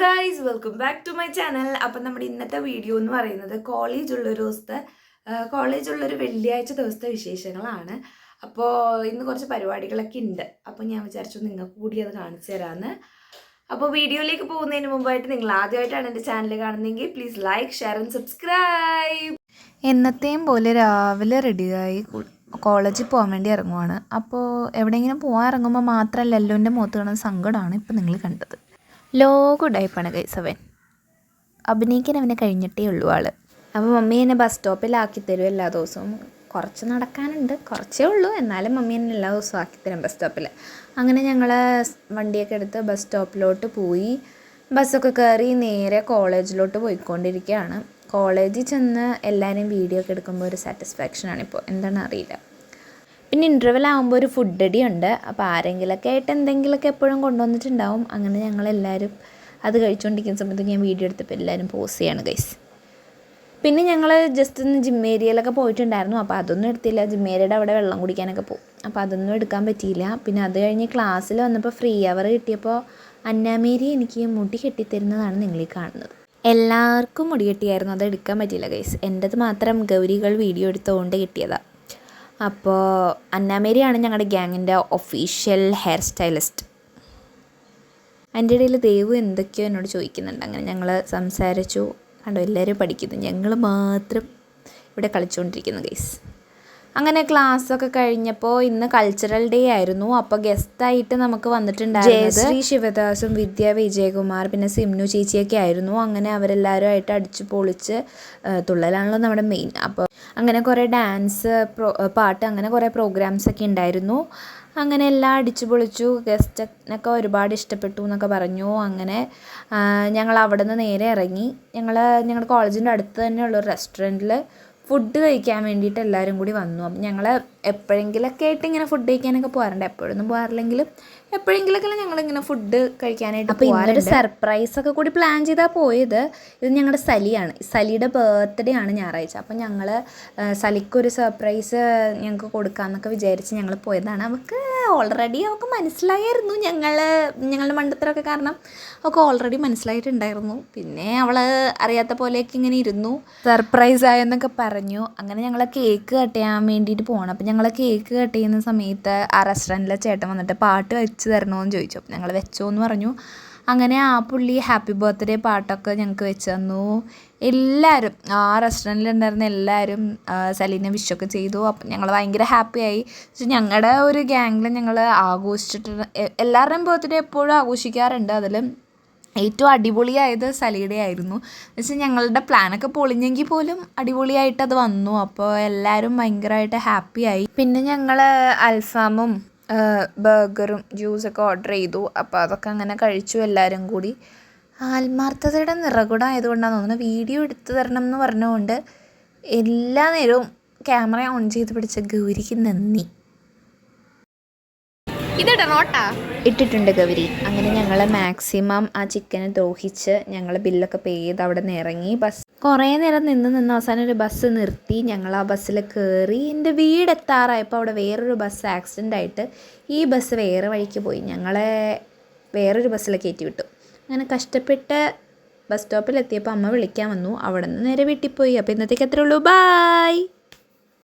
Guys, welcome back to my channel. അപ്പം നമ്മുടെ ഇന്നത്തെ വീഡിയോ എന്ന് പറയുന്നത് കോളേജുള്ളൊരു വെള്ളിയാഴ്ച ദിവസത്തെ വിശേഷങ്ങളാണ്. അപ്പോൾ ഇന്ന് കുറച്ച് പരിപാടികളൊക്കെ ഉണ്ട്. അപ്പോൾ ഞാൻ വിചാരിച്ചു നിങ്ങൾക്ക് കൂടി അത് കാണിച്ചു തരാമെന്ന്. അപ്പോൾ വീഡിയോയിലേക്ക് പോകുന്നതിന് മുമ്പായിട്ട് നിങ്ങൾ ആദ്യമായിട്ടാണ് എൻ്റെ ചാനൽ കാണുന്നതെങ്കിൽ please like, share and subscribe. എന്നത്തെയും പോലെ രാവിലെ റെഡിയായി കോളേജിൽ പോകാൻ വേണ്ടി ഇറങ്ങുവാണ്. അപ്പോൾ എവിടെയെങ്കിലും പോകാൻ ഇറങ്ങുമ്പോൾ മാത്രമല്ല എല്ലോൻ്റെ മുഖത്ത് കാണുന്ന സങ്കടമാണ് ഇപ്പോൾ നിങ്ങൾ കണ്ടത്. ലോക ഉടായിപ്പാണ് ഗൈസ്. അഭിനയിക്കാൻ അവനെ കഴിഞ്ഞിട്ടേ ഉള്ളൂ ആൾ. അപ്പോൾ മമ്മി എന്നെ ബസ് സ്റ്റോപ്പിലാക്കി തരും എല്ലാ ദിവസവും. കുറച്ച് നടക്കാനുണ്ട്, കുറച്ചേ ഉള്ളൂ, എന്നാലും മമ്മി എന്നെ എല്ലാ ദിവസവും ആക്കിത്തരും ബസ് സ്റ്റോപ്പിൽ. അങ്ങനെ ഞങ്ങൾ വണ്ടിയൊക്കെ എടുത്ത് ബസ് സ്റ്റോപ്പിലോട്ട് പോയി. ബസ്സൊക്കെ കയറി നേരെ കോളേജിലോട്ട് പോയിക്കൊണ്ടിരിക്കുകയാണ്. കോളേജിൽ ചെന്ന് എല്ലാവരും വീഡിയോ ഒക്കെ എടുക്കുമ്പോൾ ഒരു സാറ്റിസ്ഫാക്ഷനാണ്. ഇപ്പോൾ എന്താണെന്ന് അറിയില്ല. പിന്നെ ഇൻ്റർവെൽ ആകുമ്പോൾ ഒരു ഫുഡ് അടി ഉണ്ട്. അപ്പോൾ ആരെങ്കിലുമൊക്കെ ആയിട്ട് എന്തെങ്കിലുമൊക്കെ എപ്പോഴും കൊണ്ടുവന്നിട്ടുണ്ടാവും. അങ്ങനെ ഞങ്ങളെല്ലാവരും അത് കഴിച്ചുകൊണ്ടിരിക്കുന്ന സമയത്ത് ഞാൻ വീഡിയോ എടുത്തപ്പോൾ എല്ലാവരും പോസ് ചെയ്യാണ് ഗൈസ്. പിന്നെ ഞങ്ങൾ ജസ്റ്റ് ഒന്ന് ജിം ഏരിയയിലൊക്കെ പോയിട്ടുണ്ടായിരുന്നു. അപ്പോൾ അതൊന്നും എടുത്തില്ല. ജിം ഏരിയയുടെ അവിടെ വെള്ളം കുടിക്കാനൊക്കെ പോകും. അപ്പോൾ അതൊന്നും എടുക്കാൻ പറ്റിയില്ല. പിന്നെ അത് കഴിഞ്ഞ് ക്ലാസ്സിൽ വന്നപ്പോൾ ഫ്രീ അവർ കിട്ടിയപ്പോൾ അന്നാമേരി എനിക്ക് മുടി കെട്ടിത്തരുന്നതാണ് നിങ്ങളീ കാണുന്നത്. എല്ലാവർക്കും മുടി കെട്ടിയായിരുന്നു, അത് എടുക്കാൻ പറ്റിയില്ല ഗൈസ്. എൻ്റെത് മാത്രം ഗൗരികൾ വീഡിയോ എടുത്തുകൊണ്ട് കിട്ടിയതാണ്. അപ്പോൾ അന്നാമേരിയാണ് ഞങ്ങളുടെ ഗ്യാങ്ങിൻ്റെ ഒഫീഷ്യൽ ഹെയർ സ്റ്റൈലിസ്റ്റ്. അതിൻ്റെ ഇടയിൽ ദേവു എന്തൊക്കെയോ എന്നോട് ചോദിക്കുന്നുണ്ട്. അങ്ങനെ ഞങ്ങൾ സംസാരിച്ചു. കണ്ടോ, എല്ലാവരും പഠിക്കുന്നു, ഞങ്ങൾ മാത്രം ഇവിടെ കളിച്ചുകൊണ്ടിരിക്കുന്നു ഗൈസ്. അങ്ങനെ ക്ലാസ്സൊക്കെ കഴിഞ്ഞപ്പോൾ ഇന്ന് കൾച്ചറൽ ഡേ ആയിരുന്നു. അപ്പോൾ ഗസ്റ്റായിട്ട് നമുക്ക് വന്നിട്ടുണ്ടായിരുന്നത് ജയശ്രീ ശിവദാസും വിദ്യ വിജയകുമാർ പിന്നെ സിംനു ചേച്ചിയൊക്കെ ആയിരുന്നു. അങ്ങനെ അവരെല്ലാവരുമായിട്ട് അടിച്ചു പൊളിച്ച് തുള്ളലാണല്ലോ നമ്മുടെ മെയിൻ. അപ്പോൾ അങ്ങനെ കുറേ ഡാൻസ്, പാട്ട്, അങ്ങനെ കുറേ പ്രോഗ്രാംസൊക്കെ ഉണ്ടായിരുന്നു. അങ്ങനെ എല്ലാം അടിച്ചു പൊളിച്ചു. ഗസ്റ്റൊക്കെ ഒരുപാട് ഇഷ്ടപ്പെട്ടു എന്നൊക്കെ പറഞ്ഞു. അങ്ങനെ ഞങ്ങൾ അവിടെ നിന്ന് നേരെ ഇറങ്ങി. ഞങ്ങളുടെ കോളേജിൻ്റെ അടുത്ത് തന്നെയുള്ളൊരു റെസ്റ്റോറൻറ്റിൽ ഫുഡ് കഴിക്കാൻ വേണ്ടിയിട്ട് എല്ലാവരും കൂടി വന്നു. അപ്പം ഞങ്ങൾ എപ്പോഴെങ്കിലൊക്കെ ആയിട്ട് ഇങ്ങനെ ഫുഡ് കഴിക്കാനൊക്കെ പോകാറുണ്ട്. എപ്പോഴൊന്നും പോകാറില്ലെങ്കിലും എപ്പോഴെങ്കിലൊക്കെ ഞങ്ങളിങ്ങനെ ഫുഡ് കഴിക്കാനായിട്ട്. അപ്പോൾ ഇന്നൊരു സർപ്രൈസൊക്കെ കൂടി പ്ലാൻ ചെയ്താൽ പോയത്. ഇത് ഞങ്ങളുടെ സലിയാണ്. സലിയുടെ ബർത്ത്ഡേ ആണ് ഞായറാഴ്ച. അപ്പം ഞങ്ങൾ സലിക്കൊരു സർപ്രൈസ് ഞങ്ങൾക്ക് കൊടുക്കാമെന്നൊക്കെ വിചാരിച്ച് ഞങ്ങൾ പോയതാണ്. അവൾക്ക് മനസ്സിലായിരുന്നു ഞങ്ങളുടെ മണ്ടത്തരമൊക്കെ കാരണം അവൾക്ക് ഓൾറെഡി മനസ്സിലായിട്ടുണ്ടായിരുന്നു. പിന്നെ അവൾ അറിയാത്ത പോലെയൊക്കെ ഇങ്ങനെ ഇരുന്നു. സർപ്രൈസ് ആയെന്നൊക്കെ പറഞ്ഞു. അങ്ങനെ ഞങ്ങൾ കേക്ക് കട്ട് ചെയ്യാൻ വേണ്ടിയിട്ട് പോകണം. അപ്പം ഞങ്ങൾ കേക്ക് കട്ട് ചെയ്യുന്ന സമയത്ത് ആ റെസ്റ്റോറൻറ്റിലെ ചേട്ടൻ വന്നിട്ട് പാട്ട് വെച്ച് തരണമെന്ന് ചോദിച്ചു. അപ്പം ഞങ്ങൾ വെച്ചോ എന്ന് പറഞ്ഞു. അങ്ങനെ ആ പുള്ളി ഹാപ്പി ബർത്ത്ഡേ പാട്ടൊക്കെ ഞങ്ങൾക്ക് വെച്ച് തന്നു. എല്ലാവരും ആ റെസ്റ്റോറൻറ്റിലുണ്ടായിരുന്ന എല്ലാവരും സലീനെ വിഷൊക്കെ ചെയ്തു. അപ്പം ഞങ്ങൾ ഭയങ്കര ഹാപ്പിയായി. പക്ഷെ ഞങ്ങളുടെ ഒരു ഗ്യാങ്ങിൽ ഞങ്ങൾ ആഘോഷിച്ചിട്ട് എല്ലാവരുടെയും ബർത്ത്ഡേ എപ്പോഴും ആഘോഷിക്കാറുണ്ട്. അതിൽ ഏറ്റവും അടിപൊളിയായത് സലിയുടെ ആയിരുന്നു. എന്ന് വെച്ചാൽ ഞങ്ങളുടെ പ്ലാനൊക്കെ പൊളിഞ്ഞെങ്കിൽ പോലും അടിപൊളിയായിട്ട് അത് വന്നു. അപ്പോൾ എല്ലാവരും ഭയങ്കരമായിട്ട് ഹാപ്പിയായി. പിന്നെ ഞങ്ങൾ അൽഫാമും ബർഗറും ജ്യൂസൊക്കെ ഓർഡർ ചെയ്തു. അപ്പോൾ അതൊക്കെ അങ്ങനെ കഴിച്ചു എല്ലാവരും കൂടി. ആത്മാർത്ഥതയുടെ നിറകുടമായതുകൊണ്ടാണ് തോന്നുന്നത് വീഡിയോ എടുത്തു തരണം എന്ന് പറഞ്ഞുകൊണ്ട് എല്ലാ നേരവും ക്യാമറ ഓൺ ചെയ്ത് പിടിച്ച ഗൗരിക്ക് നന്ദി. ഇട്ടിട്ടുണ്ട് ഗൗരി. അങ്ങനെ ഞങ്ങൾ മാക്സിമം ആ ചിക്കനെ ദ്രോഹിച്ച് ഞങ്ങൾ ബില്ലൊക്കെ പേ ചെയ്ത് അവിടെ നിന്ന് ഇറങ്ങി. ബസ് കുറേ നേരം നിന്ന് അവസാനം ഒരു ബസ് നിർത്തി. ഞങ്ങൾ ആ ബസ്സിൽ കയറി. എൻ്റെ വീടെത്താറായപ്പോൾ അവിടെ വേറൊരു ബസ് ആക്സിഡൻ്റ് ആയിട്ട് ഈ ബസ് വേറെ വഴിക്ക് പോയി. ഞങ്ങളെ വേറൊരു ബസ്സിൽ കയറ്റി വിട്ടു. അങ്ങനെ കഷ്ടപ്പെട്ട് ബസ് സ്റ്റോപ്പിലെത്തിയപ്പോൾ അമ്മ വിളിക്കാൻ വന്നു. അവിടെ നിന്ന് നേരെ വീട്ടിൽ പോയി. അപ്പോൾ ഇന്നത്തേക്ക് അത്രേ ഉള്ളൂ. ബായ്.